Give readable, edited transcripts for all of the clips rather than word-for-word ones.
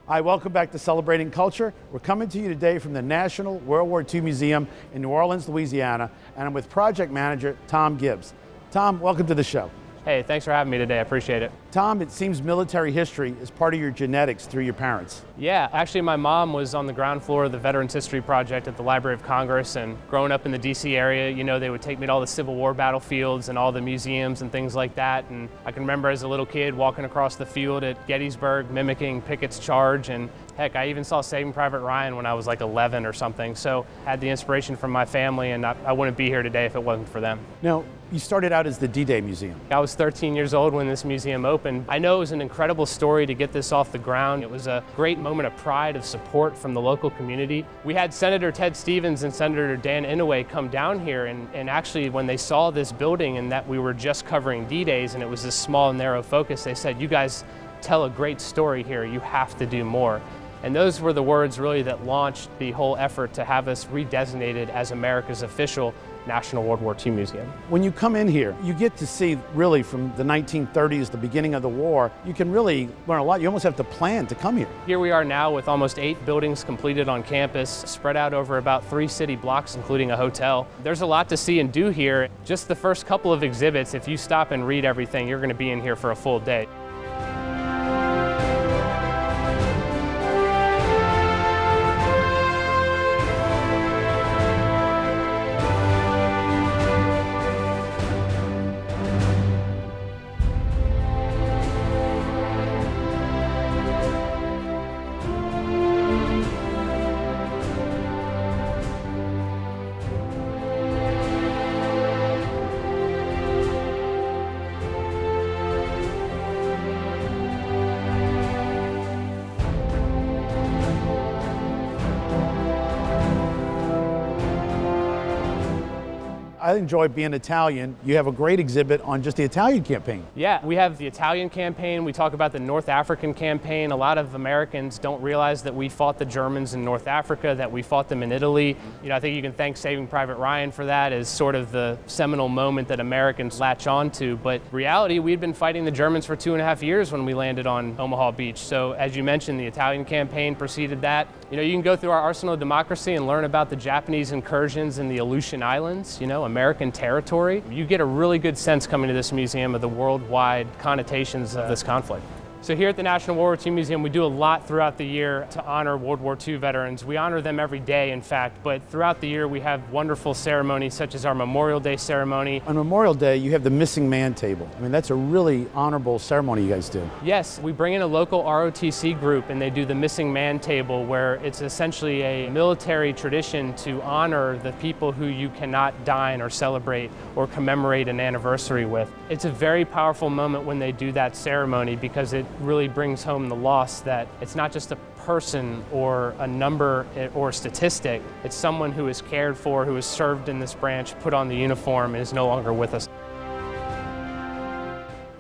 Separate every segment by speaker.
Speaker 1: Hi, welcome back to Celebrating Culture. We're coming to you today from the National WWII Museum in New Orleans, Louisiana, and I'm with Project Manager Tom Gibbs. Tom, welcome to the show.
Speaker 2: Hey, thanks for having me today. I appreciate it.
Speaker 1: Tom, it seems military history is part of your genetics through your parents.
Speaker 2: Yeah, actually my mom was on the ground floor of the Veterans History Project at the Library of Congress, and growing up in the DC area, you know, they would take me to all the Civil War battlefields and all the museums and things like that. And I can remember as a little kid walking across the field at Gettysburg, mimicking Pickett's charge, and heck, I even saw Saving Private Ryan when I was like 11 or something. So I had the inspiration from my family, and I wouldn't be here today if it wasn't for them.
Speaker 1: Now, you started out as the D-Day Museum.
Speaker 2: I was 13 years old when this museum opened. I know it was an incredible story to get this off the ground. It was a great moment of pride, of support from the local community. We had Senator Ted Stevens and Senator Dan Inouye come down here, and actually when they saw this building and that we were just covering D-Days and it was this small, narrow focus, they said, "You guys tell a great story here. You have to do more." And those were the words really that launched the whole effort to have us redesignated as America's official National WWII Museum.
Speaker 1: When you come in here, you get to see really from the 1930s, the beginning of the war, you can really learn a lot. You almost have to plan to come here.
Speaker 2: Here we are now with almost 8 buildings completed on campus, spread out over about 3 city blocks, including a hotel. There's a lot to see and do here. Just the first couple of exhibits, if you stop and read everything, you're going to be in here for a full day.
Speaker 1: I enjoy being Italian. You have a great exhibit on just the Italian campaign.
Speaker 2: Yeah, we have the Italian campaign. We talk about the North African campaign. A lot of Americans don't realize that we fought the Germans in North Africa, that we fought them in Italy. You know, I think you can thank Saving Private Ryan for that as sort of the seminal moment that Americans latch on to. But reality, we'd been fighting the Germans for 2.5 years when we landed on Omaha Beach. So as you mentioned, the Italian campaign preceded that. You know, you can go through our Arsenal of Democracy and learn about the Japanese incursions in the Aleutian Islands, you know, American territory. You get a really good sense coming to this museum of the worldwide connotations of this conflict. So here at the National WWII Museum, we do a lot throughout the year to honor WWII veterans. We honor them every day, in fact, but throughout the year we have wonderful ceremonies such as our Memorial Day ceremony.
Speaker 1: On Memorial Day, you have the Missing Man table. I mean, that's a really honorable ceremony you guys do.
Speaker 2: Yes, we bring in a local ROTC group and they do the Missing Man table, where it's essentially a military tradition to honor the people who you cannot dine or celebrate or commemorate an anniversary with. It's a very powerful moment when they do that ceremony because it really brings home the loss that it's not just a person or a number or a statistic. It's someone who is cared for, who has served in this branch, put on the uniform, and is no longer with us.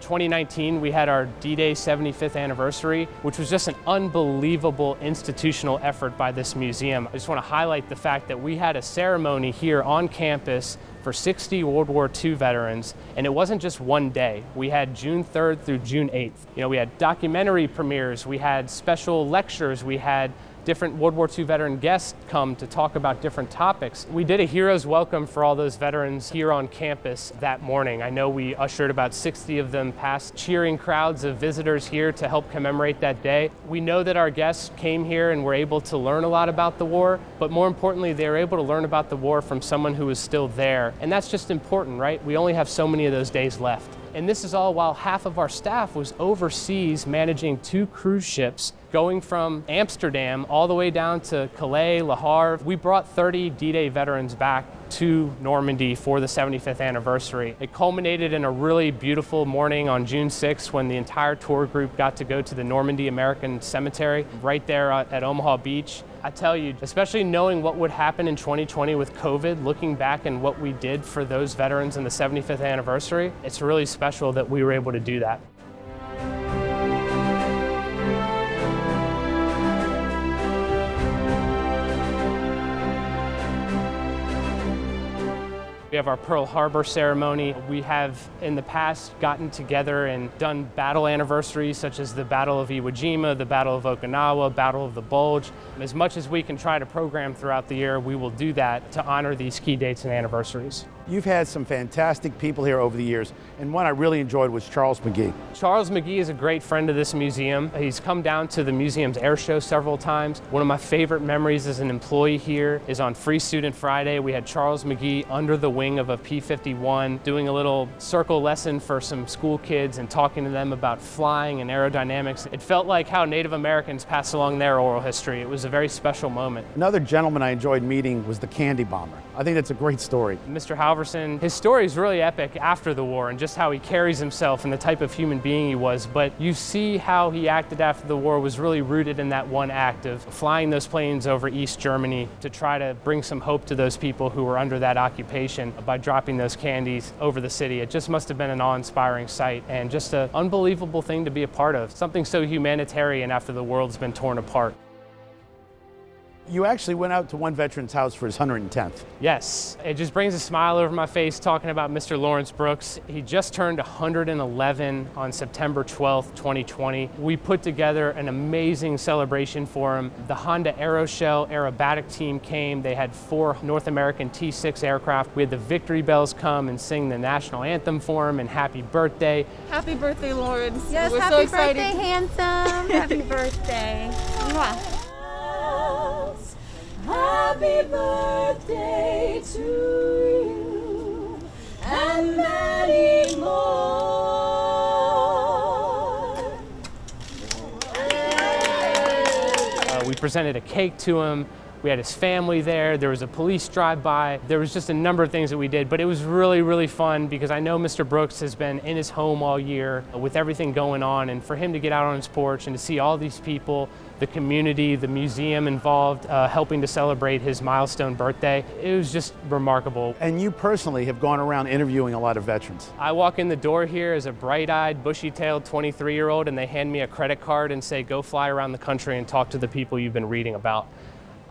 Speaker 2: 2019, we had our D-Day 75th anniversary, which was just an unbelievable institutional effort by this museum. I just want to highlight the fact that we had a ceremony here on campus for 60 WWII veterans, and it wasn't just one day. We had June 3rd through June 8th. You know, we had documentary premieres, we had special lectures, we had different WWII veteran guests come to talk about different topics. We did a hero's welcome for all those veterans here on campus that morning. I know we ushered about 60 of them past cheering crowds of visitors here to help commemorate that day. We know that our guests came here and were able to learn a lot about the war, but more importantly, they were able to learn about the war from someone who was still there. And that's just important, right? We only have so many of those days left. And this is all while half of our staff was overseas managing 2 cruise ships going from Amsterdam all the way down to Calais, Le Havre. We brought 30 D-Day veterans back to Normandy for the 75th anniversary. It culminated in a really beautiful morning on June 6th when the entire tour group got to go to the Normandy American Cemetery right there at Omaha Beach. I tell you, especially knowing what would happen in 2020 with COVID, looking back and what we did for those veterans in the 75th anniversary, it's really special that we were able to do that. We have our Pearl Harbor ceremony. We have in the past gotten together and done battle anniversaries such as the Battle of Iwo Jima, the Battle of Okinawa, Battle of the Bulge. As much as we can try to program throughout the year, we will do that to honor these key dates and anniversaries.
Speaker 1: You've had some fantastic people here over the years, and one I really enjoyed was Charles Mcgee.
Speaker 2: Charles Mcgee is a great friend of this museum. He's come down to the museum's air show several times. One of my favorite memories as an employee here is on Free Student Friday. We had Charles Mcgee under the wing of a P-51 doing a little circle lesson for some school kids and talking to them about flying and aerodynamics. It felt like how Native Americans pass along their oral history. It was a very special moment.
Speaker 1: Another gentleman I enjoyed meeting was the Candy Bomber. I think that's a great story.
Speaker 2: Mr. Halverson, his story is really epic after the war and just how he carries himself and the type of human being he was, but you see how he acted after the war was really rooted in that one act of flying those planes over East Germany to try to bring some hope to those people who were under that occupation by dropping those candies over the city. It just must have been an awe-inspiring sight and just an unbelievable thing to be a part of, something so humanitarian after the world's been torn apart.
Speaker 1: You actually went out to one veteran's house for his 110th.
Speaker 2: Yes, it just brings a smile over my face talking about Mr. Lawrence Brooks. He just turned 111 on September 12th, 2020. We put together an amazing celebration for him. The Honda Aeroshell aerobatic team came. They had 4 North American T-6 aircraft. We had the Victory Bells come and sing the national anthem for him and happy birthday.
Speaker 3: Happy birthday, Lawrence.
Speaker 4: Yes,
Speaker 3: We're
Speaker 4: happy
Speaker 3: so excited.
Speaker 4: birthday, handsome. Happy birthday. Mwah.
Speaker 5: Happy birthday to you and many more.
Speaker 2: We presented a cake to him. We had his family there. There was a police drive-by. There was just a number of things that we did, but it was really, really fun because I know Mr. Brooks has been in his home all year with everything going on, and for him to get out on his porch and to see all these people, the community, the museum involved, helping to celebrate his milestone birthday, it was just remarkable.
Speaker 1: And you personally have gone around interviewing a lot of veterans.
Speaker 2: I walk in the door here as a bright-eyed, bushy-tailed 23-year-old, and they hand me a credit card and say, go fly around the country and talk to the people you've been reading about.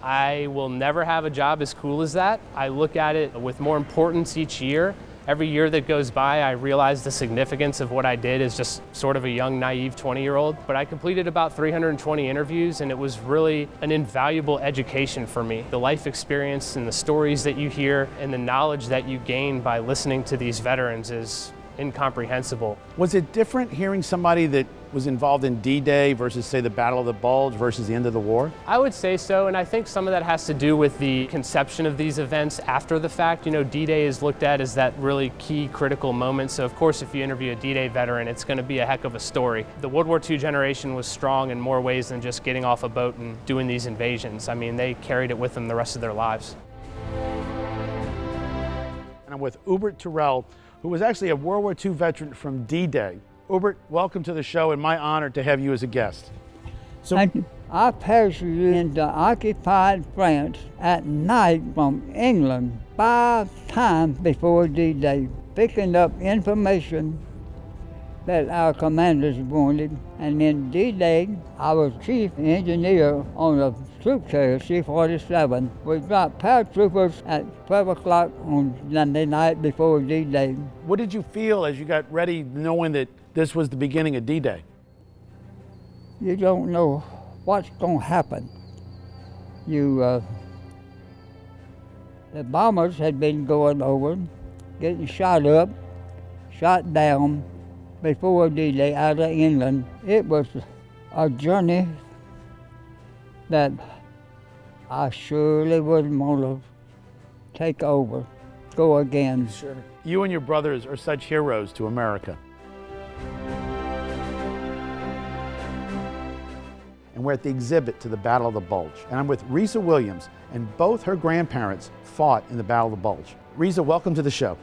Speaker 2: I will never have a job as cool as that. I look at it with more importance each year. Every year that goes by, I realize the significance of what I did as just sort of a young, naive 20-year-old. But I completed about 320 interviews, and it was really an invaluable education for me. The life experience and the stories that you hear and the knowledge that you gain by listening to these veterans is incomprehensible.
Speaker 1: Was it different hearing somebody that was involved in D-Day versus, say, the Battle of the Bulge versus the end of the war?
Speaker 2: I would say so, and I think some of that has to do with the conception of these events after the fact. You know, D-Day is looked at as that really key critical moment, so of course if you interview a D-Day veteran, it's going to be a heck of a story. The World War II generation was strong in more ways than just getting off a boat and doing these invasions. I mean, they carried it with them the rest of their lives.
Speaker 1: And I'm with Ubert Terrell, who was actually a World War II veteran from D-Day. Ubert, welcome to the show, and my honor to have you as a guest. So,
Speaker 6: I parachuted into occupied France at night from England 5 times before D-Day, picking up information that our commanders wanted. And in D-Day, I was chief engineer on a troop carrier, C-47. We dropped paratroopers at 12 o'clock on Sunday night before D-Day.
Speaker 1: what did you feel as you got ready, knowing that this was the beginning of D-Day?
Speaker 6: You don't know what's going to happen. The bombers had been going over, getting shot up, shot down before D-Day out of England. It was a journey that I surely wouldn't want to take over, go again.
Speaker 1: Sure. You and your brothers are such heroes to America. And we're at the exhibit to the Battle of the Bulge. And I'm with Risa Williams, and both her grandparents fought in the Battle of the Bulge. Risa, welcome to the show.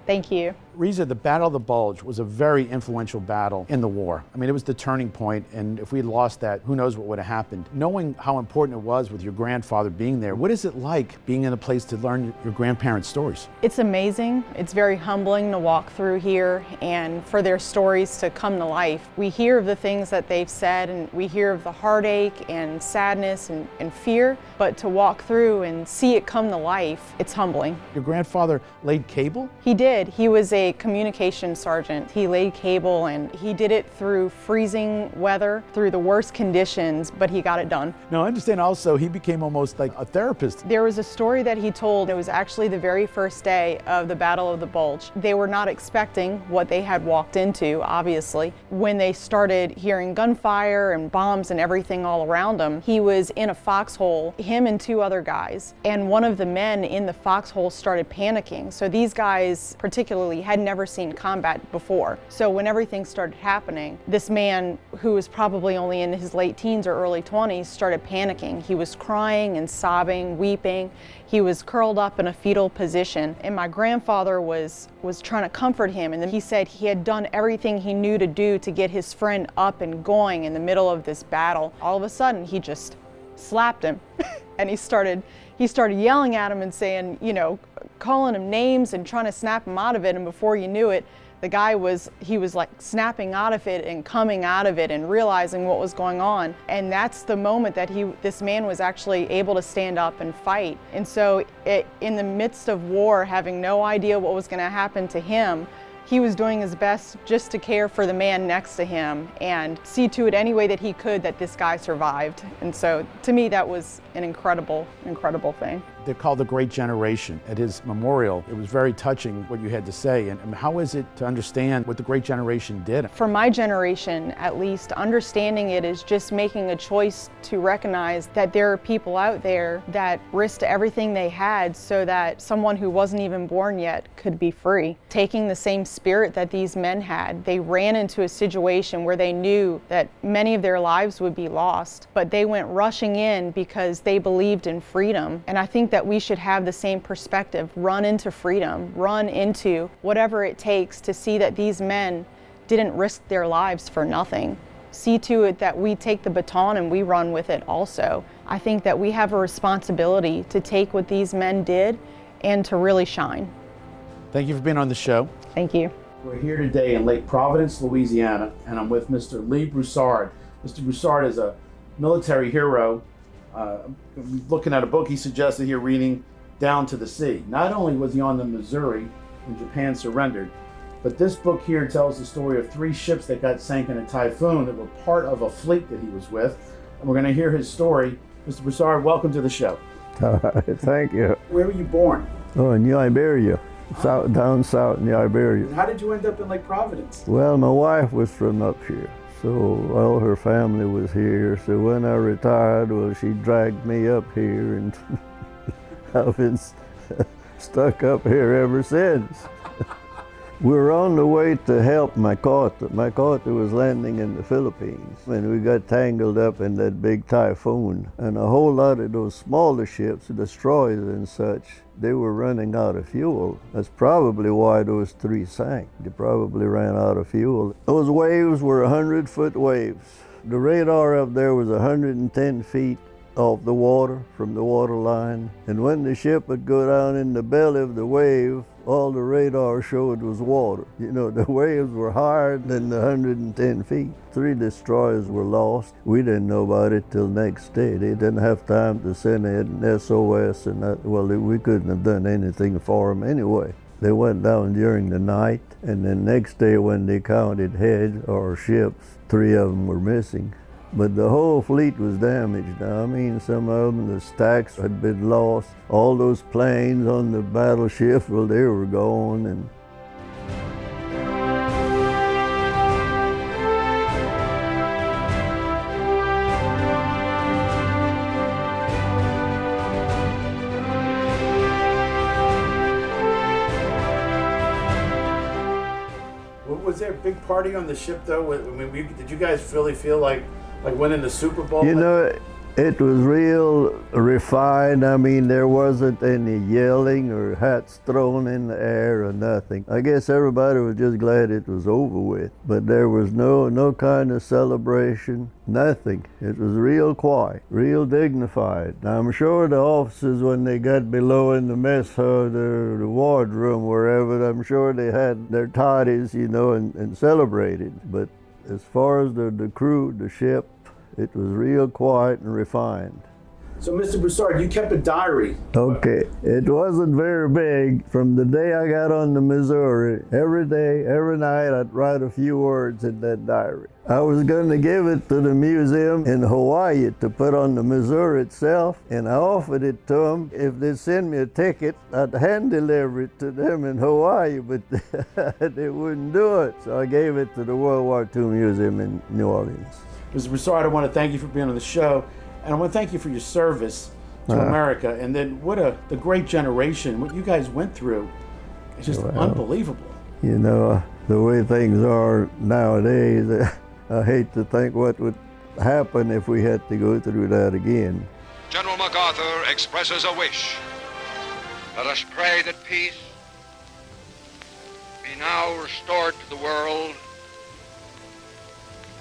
Speaker 3: Thank you.
Speaker 1: Risa, the Battle of the Bulge was a very influential battle in the war. I mean, it was the turning point, and if we had lost that, who knows what would have happened. Knowing how important it was with your grandfather being there, what is it like being in a place to learn your grandparents' stories?
Speaker 3: It's amazing. It's very humbling to walk through here and for their stories to come to life. We hear of the things that they've said, and we hear of the heartache and sadness and fear, but to walk through and see it come to life, it's humbling.
Speaker 1: Your grandfather laid cable?
Speaker 3: He did. He was a communication sergeant. He laid cable, and he did it through freezing weather, through the worst conditions, but he got it done.
Speaker 1: Now, I understand also he became almost like a therapist.
Speaker 3: There was a story that he told. It was actually the very first day of the Battle of the Bulge. They were not expecting what they had walked into, obviously. When they started hearing gunfire and bombs and everything all around him, he was in a foxhole, him and two other guys. And one of the men in the foxhole started panicking. So these guys particularly had never seen combat before. So when everything started happening, this man, who was probably only in his late teens or early 20s, started panicking. He was crying and sobbing, weeping. He was curled up in a fetal position, and my grandfather was trying to comfort him, and then he said he had done everything he knew to do to get his friend up and going in the middle of this battle. All of a sudden, he just slapped him, and he started yelling at him and saying, calling him names and trying to snap him out of it, and before you knew it, the guy was like snapping out of it and coming out of it and realizing what was going on. And that's the moment that this man was actually able to stand up and fight. And so in the midst of war, having no idea what was going to happen to him, he was doing his best just to care for the man next to him and see to it any way that he could that this guy survived. And so to me, that was an incredible, incredible thing.
Speaker 1: They're called the Great Generation. At his memorial, it was very touching what you had to say. And how is it to understand what the Great Generation did?
Speaker 3: For my generation, at least, understanding it is just making a choice to recognize that there are people out there that risked everything they had so that someone who wasn't even born yet could be free. Taking the same spirit that these men had, they ran into a situation where they knew that many of their lives would be lost, but they went rushing in because they believed in freedom. And I think that we should have the same perspective, run into freedom, run into whatever it takes to see that these men didn't risk their lives for nothing. See to it that we take the baton and we run with it also. I think that we have a responsibility to take what these men did and to really shine.
Speaker 1: Thank you for being on the show.
Speaker 3: Thank you.
Speaker 1: We're here today in Lake Providence, Louisiana, and I'm with Mr. Lee Broussard. Mr. Broussard is a military hero. Looking at a book he suggested here, reading Down to the Sea. Not only was he on the Missouri when Japan surrendered, but this book here tells the story of 3 ships that got sank in a typhoon that were part of a fleet that he was with. And we're going to hear his story. Mr. Broussard, welcome to the show.
Speaker 7: Thank you.
Speaker 1: Where were you born?
Speaker 7: Oh, in Iberia, down south in Iberia.
Speaker 1: And how did you end up in Lake Providence?
Speaker 7: Well, my wife was from up here, so all her family was here. So when I retired, well, she dragged me up here, and I've been stuck up here ever since. We were on the way to help MacArthur. MacArthur was landing in the Philippines, and we got tangled up in that big typhoon. And a whole lot of those smaller ships, destroyers and such, they were running out of fuel. That's probably why those 3 sank. They probably ran out of fuel. Those waves were 100-foot waves. The radar up there was 110 feet off the water, from the water line. And when the ship would go down in the belly of the wave, all the radar showed was water. You know, the waves were higher than the 110 feet. 3 destroyers were lost. We didn't know about it till next day. They didn't have time to send an SOS, and that, well, we couldn't have done anything for them anyway. They went down during the night, and then next day when they counted heads or ships, 3 of them were missing. But the whole fleet was damaged. Now, I mean, some of them, the stacks had been lost. All those planes on the battleship, well, they were gone. And
Speaker 1: Was there a big party on the ship, though? I mean, did you guys really feel like winning the Super Bowl?
Speaker 7: you know, It was real refined. I mean, there wasn't any yelling or hats thrown in the air or nothing. I guess everybody was just glad it was over with. But there was no kind of celebration, nothing. It was real quiet, real dignified. Now, I'm sure the officers, when they got below in the mess hall, the wardroom, wherever, I'm sure they had their toddies, you know, and celebrated. But as far as the crew, the ship, it was real quiet and refined.
Speaker 1: So, Mr. Broussard, you kept a diary.
Speaker 7: Okay, it wasn't very big. From the day I got on the Missouri, every day, every night, I'd write a few words in that diary. I was going to give it to the museum in Hawaii to put on the Missouri itself, and I offered it to them. If they'd send me a ticket, I'd hand deliver it to them in Hawaii, but they wouldn't do it. So I gave it to the World War II Museum in New Orleans.
Speaker 1: Mr. Broussard, I want to thank you for being on the show, and I want to thank you for your service to America, and then the great generation, what you guys went through, is just unbelievable.
Speaker 7: You know, the way things are nowadays, I hate to think what would happen if we had to go through that again.
Speaker 8: General MacArthur expresses a wish. Let us pray that peace be now restored to the world,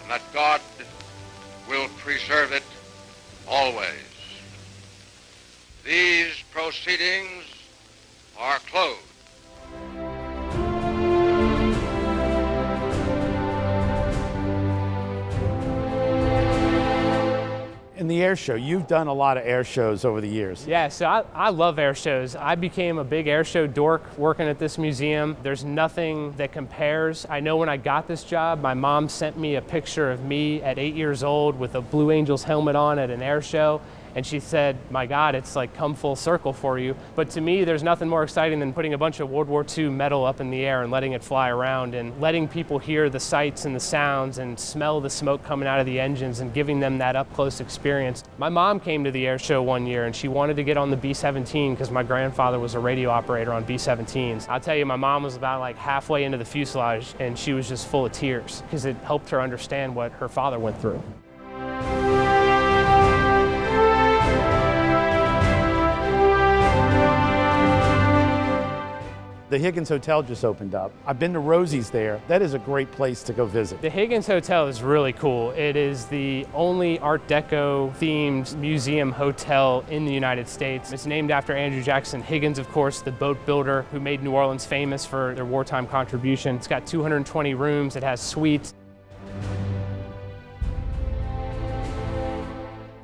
Speaker 8: and that God will preserve it always. These proceedings are closed.
Speaker 1: In the air show, you've done a lot of air shows over the years.
Speaker 2: Yeah, so I love air shows. I became a big air show dork working at this museum. There's nothing that compares. I know when I got this job, my mom sent me a picture of me at 8 years old with a Blue Angels helmet on at an air show. And she said, my God, it's like come full circle for you. But to me, there's nothing more exciting than putting a bunch of World War II metal up in the air and letting it fly around and letting people hear the sights and the sounds and smell the smoke coming out of the engines and giving them that up-close experience. My mom came to the air show one year and she wanted to get on the B-17 because my grandfather was a radio operator on B-17s. I'll tell you, my mom was about like halfway into the fuselage and she was just full of tears because it helped her understand what her father went through.
Speaker 1: The Higgins Hotel just opened up. I've been to Rosie's there. That is a great place to go visit.
Speaker 2: The Higgins Hotel is really cool. It is the only Art Deco themed museum hotel in the United States. It's named after Andrew Jackson Higgins, of course, the boat builder who made New Orleans famous for their wartime contribution. It's got 220 rooms. It has suites.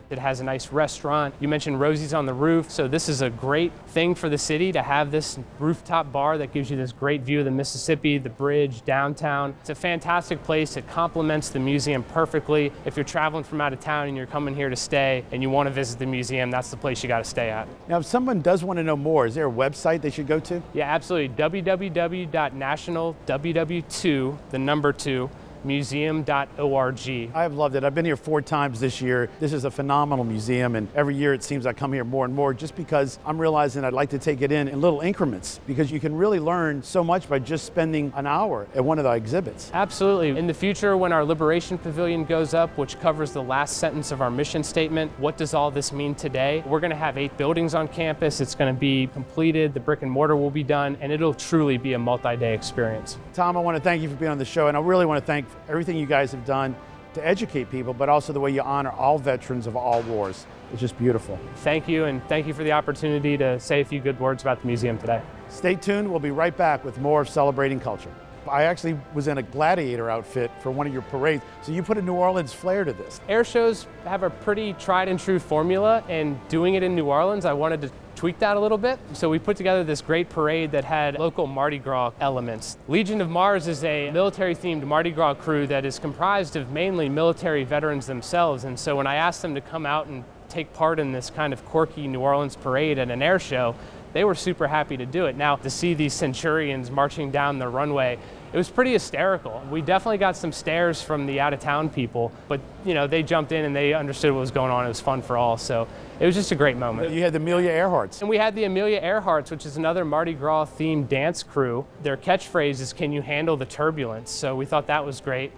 Speaker 2: It has a nice restaurant. You mentioned Rosie's on the roof, so this is a great thing for the city to have this rooftop bar that gives you this great view of the Mississippi, the bridge, downtown. It's a fantastic place. It complements the museum perfectly. If you're traveling from out of town and you're coming here to stay and you want to visit the museum, that's the place you got to stay at.
Speaker 1: Now, if someone does want to know more, is there a website they should go to?
Speaker 2: Yeah, absolutely. www.National WWII, the number 2, museum.org.
Speaker 1: I've loved it. I've been here 4 times this year. This is a phenomenal museum, and every year it seems I come here more and more just because I'm realizing I'd like to take it in little increments because you can really learn so much by just spending an hour at one of the exhibits.
Speaker 2: Absolutely. In the future, when our Liberation Pavilion goes up, which covers the last sentence of our mission statement, what does all this mean today? We're going to have 8 buildings on campus. It's going to be completed. The brick and mortar will be done, and it'll truly be a multi-day experience.
Speaker 1: Tom, I want to thank you for being on the show, and I really want to thank everything you guys have done to educate people, but also the way you honor all veterans of all wars. It's just beautiful.
Speaker 2: Thank you, and thank you for the opportunity to say a few good words about the museum today.
Speaker 1: Stay tuned. We'll be right back with more of Celebrating Culture. I actually was in a gladiator outfit for one of your parades, so you put a New Orleans flair to this.
Speaker 2: Air shows have a pretty tried and true formula, and doing it in New Orleans, I wanted to tweak that a little bit. So we put together this great parade that had local Mardi Gras elements. Legion of Mars is a military-themed Mardi Gras crew that is comprised of mainly military veterans themselves, and so when I asked them to come out and take part in this kind of quirky New Orleans parade at an air show, they were super happy to do it. Now, to see these centurions marching down the runway, it was pretty hysterical. We definitely got some stares from the out-of-town people, but you know, they jumped in and they understood what was going on. It was fun for all, so it was just a great moment.
Speaker 1: You had the Amelia Earharts.
Speaker 2: And we had the Amelia Earharts, which is another Mardi Gras-themed dance crew. Their catchphrase is, "Can you handle the turbulence?" So we thought that was great.